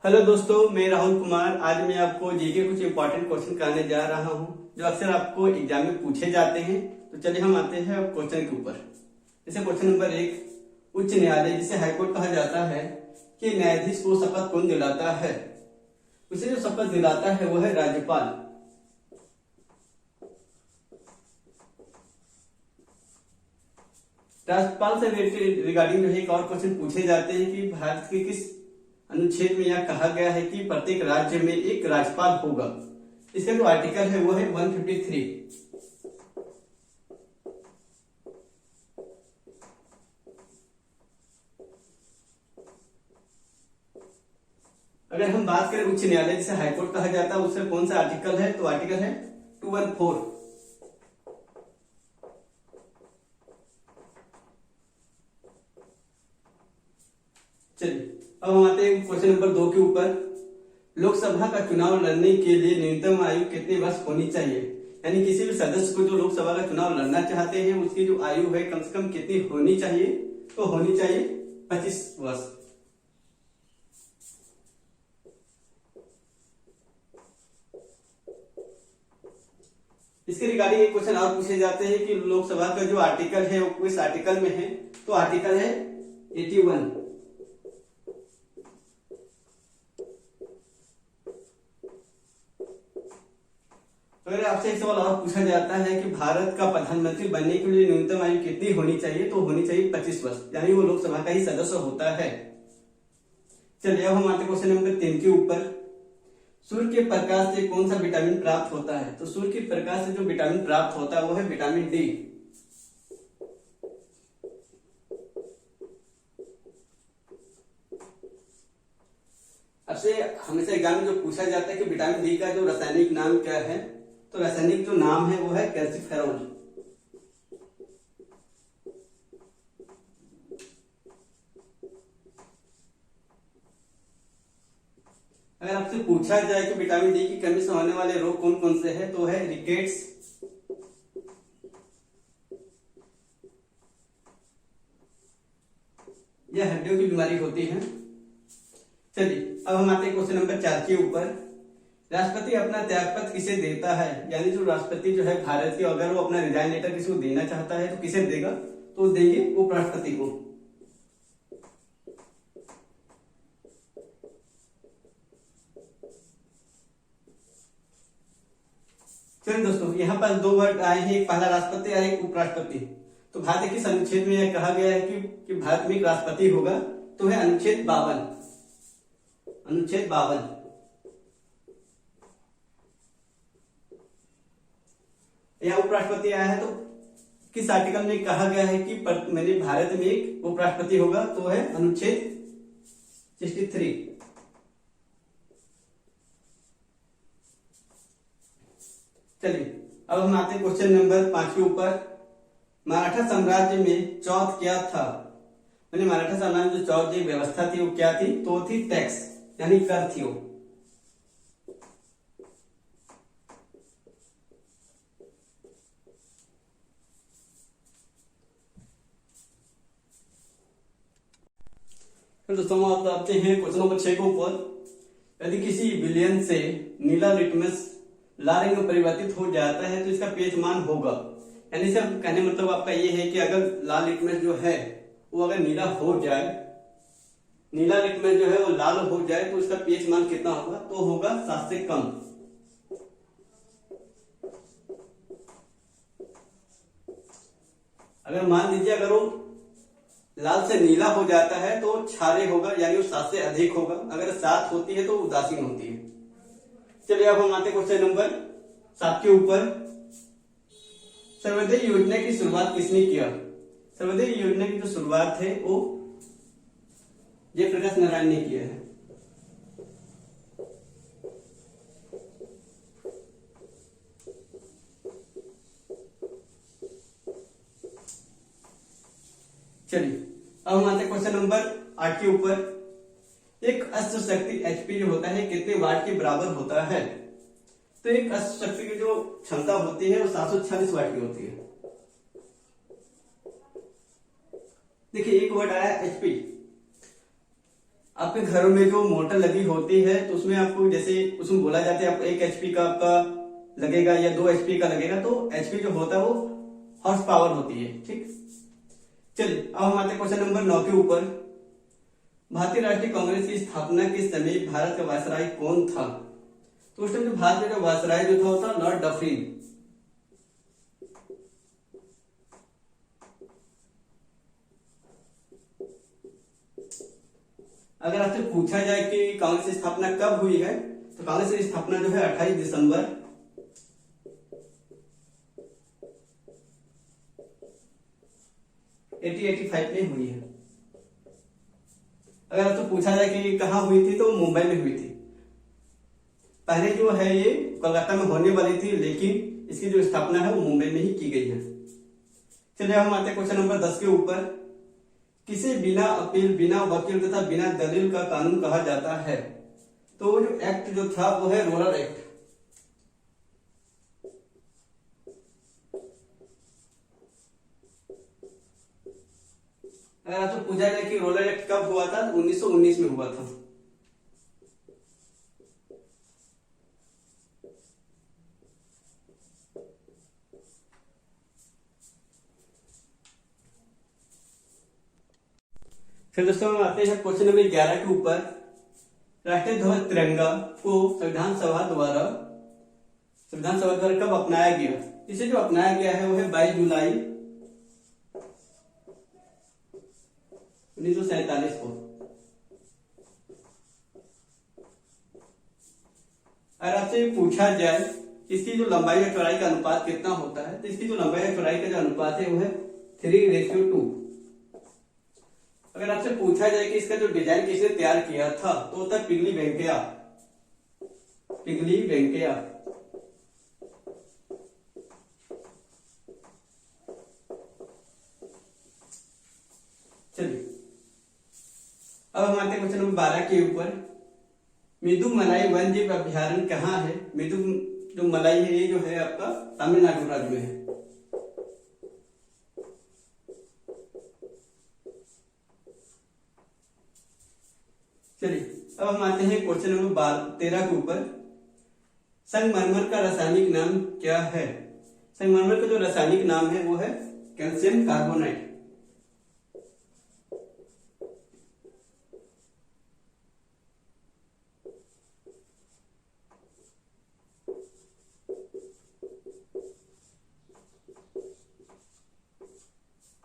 Hello दोस्तों, मैं राहुल कुमार। आज मैं आपको जीके कुछ इंपॉर्टेंट क्वेश्चन कराने जा रहा हूं जो अक्सर आपको एग्जाम में पूछे जाते हैं। तो चलिए हम आते हैं अब क्वेश्चन के ऊपर। जैसे क्वेश्चन नंबर 1, उच्च न्यायालय जिसे हाईकोर्ट कहा जाता है कि न्यायाधीश को शपथ कौन दिलाता है? उसे जो शपथ दिलाता है वो है राज्यपाल। राज्यपाल से रिगार्डिंग जो है एक और क्वेश्चन पूछे जाते हैं कि भारत के किस अनुच्छेद में यह कहा गया है कि प्रत्येक राज्य में एक राज्यपाल होगा? इसका जो आर्टिकल है वो है 153। अगर हम बात करें उच्च न्यायालय जिसे हाईकोर्ट कहा जाता है उससे कौन सा आर्टिकल है, तो आर्टिकल है 214। चलिए अब हम आते हैं क्वेश्चन नंबर 2 के ऊपर। लोकसभा का चुनाव लड़ने के लिए न्यूनतम आयु कितने वर्ष होनी चाहिए? यानी किसी भी सदस्य को जो लोकसभा का चुनाव लड़ना चाहते हैं उसकी जो आयु है कम से कम कितनी होनी चाहिए? तो होनी चाहिए 25 वर्ष। इसके रिगार्डिंग एक क्वेश्चन और पूछे जाते हैं कि लोकसभा का जो आर्टिकल है वो किस आर्टिकल में है? तो आर्टिकल है 81। अगर आपसे एक सवाल और पूछा जाता है कि भारत का प्रधानमंत्री बनने के लिए न्यूनतम आयु कितनी होनी चाहिए? तो होनी चाहिए 25 वर्ष, यानी वो लोकसभा का ही सदस्य होता है। चलिए अब हम आते क्वेश्चन नंबर 3 के ऊपर। सूर्य के प्रकाश से कौन सा विटामिन प्राप्त होता है? तो सूर्य के प्रकाश से जो विटामिन प्राप्त होता है वो है विटामिन डी। आपसे हमेशा एग्जाम में जो पूछा जाता है कि विटामिन डी का जो रासायनिक नाम क्या है, तो रासायनिक जो नाम है वो है कैल्सिफेरॉल। अगर आपसे पूछा जाए कि विटामिन डी की कमी से होने वाले रोग कौन कौन से हैं, तो है रिकेट्स, यह हड्डियों की बीमारी होती है। चलिए अब हम आते हैं क्वेश्चन नंबर 4 के ऊपर। राष्ट्रपति अपना त्यागपत्र किसे देता है? यानी जो राष्ट्रपति जो है भारत के, अगर वो अपना रिजाइन लेटर किसी को देना चाहता है तो किसे देगा? तो देंगे उपराष्ट्रपति को। चलिए दोस्तों, यहाँ पर 2 वर्ड आए हैं, एक पहला राष्ट्रपति और एक उपराष्ट्रपति। तो भारत के किस अनुच्छेद में यह कहा गया है कि भारत में एक राष्ट्रपति होगा? तो है अनुच्छेद 52। अनुच्छेद 52। यहाँ उपराष्ट्रपति आया है तो किस आर्टिकल में कहा गया है कि मैंने भारत में एक उपराष्ट्रपति होगा? तो है अनुच्छेद 63। चलिए अब हम आते हैं क्वेश्चन नंबर 5 के ऊपर। मराठा साम्राज्य में चौथ क्या था? मैंने मराठा साम्राज्य में जो चौथ की व्यवस्था थी वो क्या थी? तो थी टैक्स, यानी कर थी वो। दोस्तों आप आते हैं क्वेश्चन नंबर 6 के ऊपर। यदि किसी विलयन से नीला लिटमस लाल रंग में परिवर्तित हो जाता है तो इसका पीएच मान होगा। यानी सर कहने मतलब आपका ये है कि अगर लाल लिटमस जो है वो अगर नीला हो जाए, नीला लिटमस जो है वो लाल हो जाए तो इसका पीएच मान कितना होगा? तो होगा 7 से कम। अगर मान लीजिए अगर वो लाल से नीला हो जाता है तो क्षारीय होगा, यानी वो 7 से अधिक होगा। अगर 7 होती है तो उदासीन होती है। चलिए अब हम आते क्वेश्चन नंबर 7 के ऊपर। सर्वोदय योजना की शुरुआत किसने किया? सर्वोदय योजना की जो शुरुआत है वो जयप्रकाश नारायण ने किया है। चलिए अब हम आते हैं क्वेश्चन नंबर 8 के ऊपर। एक अस्त्र शक्ति एचपी जो होता है कितने वाट के बराबर होता है? तो एक अस्त्र शक्ति की जो क्षमता होती है वो 746 वाट की होती है। देखिए एक वर्ड आया एचपी। आपके घरों में जो मोटर लगी होती है तो उसमें आपको जैसे उसमें बोला जाता है आपको 1 HP का आपका लगेगा या 2 HP का लगेगा, तो HP जो होता है वो हॉर्स पावर होती है। ठीक, चलिए अब हम आते हैं क्वेश्चन नंबर 9 के ऊपर। भारतीय राष्ट्रीय कांग्रेस की स्थापना के समय भारत का वायसराय कौन था? तो उस टाइम जो भारत में जो वायसराय जो था वो था लॉर्ड डफरिन। अगर आपसे पूछा जाए कि कांग्रेस की स्थापना कब हुई है, तो कांग्रेस की स्थापना जो है 28 दिसंबर 1885 में हुई है। अगर आपसे पूछा जाए कि कहाँ हुई थी, तो मुंबई में हुई थी। पहले जो है ये कोलकाता में होने वाली थी, लेकिन इसकी जो स्थापना है वो मुंबई में ही की गई है। चलिए हम आते हैं क्वेश्चन नंबर 10 के ऊपर। किसे बिना अपील, बिना वकील तथा बिना दलील का कानून कहा जाता है? तो वो जो एक्ट जो था वो है रोलर एक्ट। अगर आपसे पूछा जाए कि रोलर एक्ट कब हुआ था, तो 1919 में हुआ था। फिर दोस्तों हम आते हैं क्वेश्चन नंबर 11 के ऊपर। राष्ट्रीय ध्वज तिरंगा को संविधान सभा द्वारा कब अपनाया गया? इसे जो अपनाया गया है वो है 22 जुलाई 1947 को। अगर आपसे पूछा जाए इसकी जो लंबाई और चौड़ाई का अनुपात कितना होता है, तो इसकी जो लंबाई और चौड़ाई का जो अनुपात है वो है 3:2। अगर आपसे पूछा जाए कि इसका जो डिजाइन किसने तैयार किया था, तो होता है पिगली वेंकैया। चलिए अब हम आते हैं क्वेश्चन नंबर 12 के ऊपर। मिदुमलाई वन्य जीव अभ्यारण्य कहाँ है? मिदु जो मलाई है ये जो है आपका तमिलनाडु राज्य में है। चलिए अब हम आते हैं क्वेश्चन नंबर 13 के ऊपर। संगमरमर का रासायनिक नाम क्या है? संगमरमर का जो रासायनिक नाम है वो है कैल्शियम कार्बोनेट।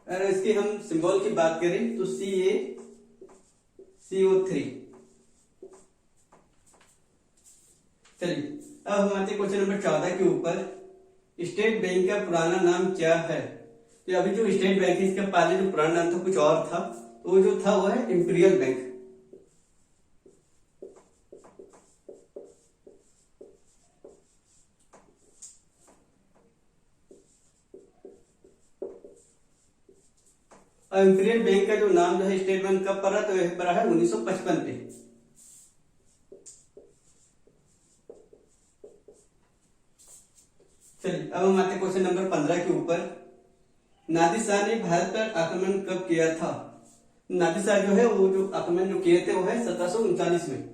अगर इसकी हम सिंबल की बात करें तो CaCO3। चलिए अब हम आते हैं क्वेश्चन नंबर 14 के ऊपर। स्टेट बैंक का पुराना नाम क्या है? तो अभी जो स्टेट बैंक है इसका पहले जो पुराना नाम था कुछ और था, तो वो जो था वो है इंपीरियल बैंक। इंपीरियल बैंक का जो नाम जो है स्टेट बैंक कब पड़ा? तो यह पड़ा है 1955 पे। चलिए अब हम आते हैं क्वेश्चन नंबर 15 के ऊपर। नादिर शाह ने भारत पर आक्रमण कब किया था? नादिर शाह जो है वो जो आक्रमण जो किए थे वो है 1739 में।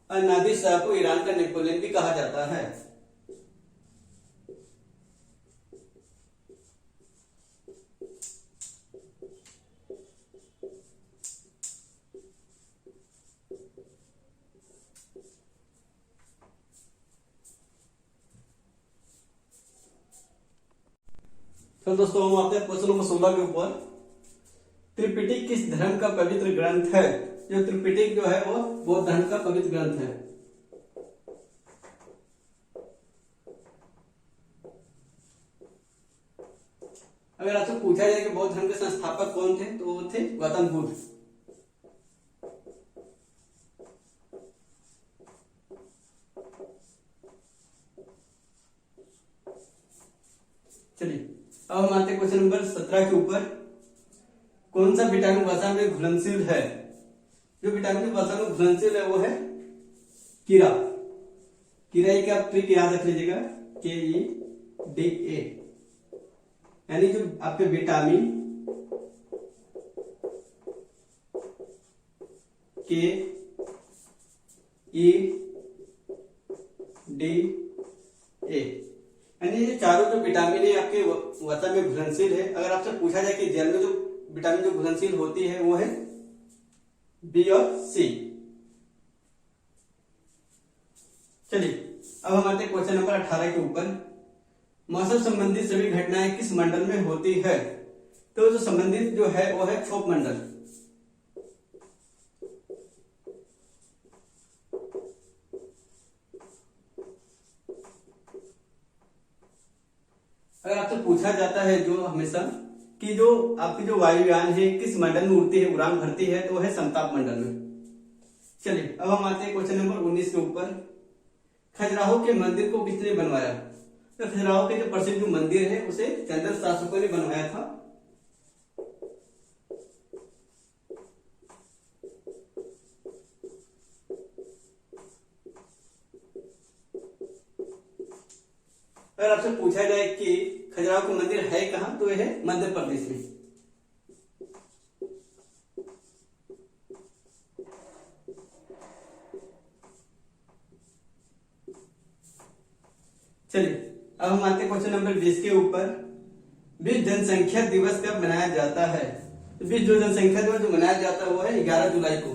और नादिर शाह को ईरान का नेपोलियन भी कहा जाता है। तो दोस्तों हम आते हैं क्वेश्चन नंबर 16 के ऊपर। त्रिपिटक किस धर्म का पवित्र ग्रंथ है? जो त्रिपिटक जो है वो बौद्ध धर्म का पवित्र ग्रंथ है। अगर आपसे पूछा जाए कि बौद्ध धर्म के संस्थापक कौन थे, तो वो थे गौतम बुद्ध। चलिए अब हम आते हैं क्वेश्चन नंबर 17 के ऊपर। कौन सा विटामिन वसा में घुलनशील है? जो विटामिन वसा में घुलनशील है वो है कीड़ा। कीड़ा की आप ट्रिक याद रख लीजिएगा, KEDA। यानी जो आपके विटामिन के, ई, डी, ए, यानी ये चारों जो विटामिन है आपके वसा में घुलनशील है। अगर आपसे पूछा जाए कि जल में जो विटामिन जो घुलनशील होती है वो है बी और सी। चलिए अब हम आते हैं क्वेश्चन नंबर 18 के ऊपर। मौसम संबंधित सभी घटनाएं किस मंडल में होती है? तो जो संबंधित जो है वो है क्षोभ मंडल। अगर आपसे पूछा जाता है जो हमेशा कि जो आपकी जो वायुयान है किस मंडल में उड़ती है, उड़ान भरती है, तो वो है समताप मंडल में। चलिए अब हम आते हैं क्वेश्चन नंबर 19 के ऊपर। खजुराहो के मंदिर को किसने बनवाया? तो खजुराहो के जो प्रसिद्ध जो मंदिर है उसे चंदेल शासकों ने बनवाया था। अगर आपसे पूछा जाए कि खजुराहो का मंदिर है कहाँ, तो यह है मध्य प्रदेश में। चलिए अब हम आते हैं क्वेश्चन नंबर 20 के ऊपर। विश्व जनसंख्या दिवस कब मनाया जाता है? तो विश्व जनसंख्या दिवस जो मनाया जाता है वो है 11 जुलाई को।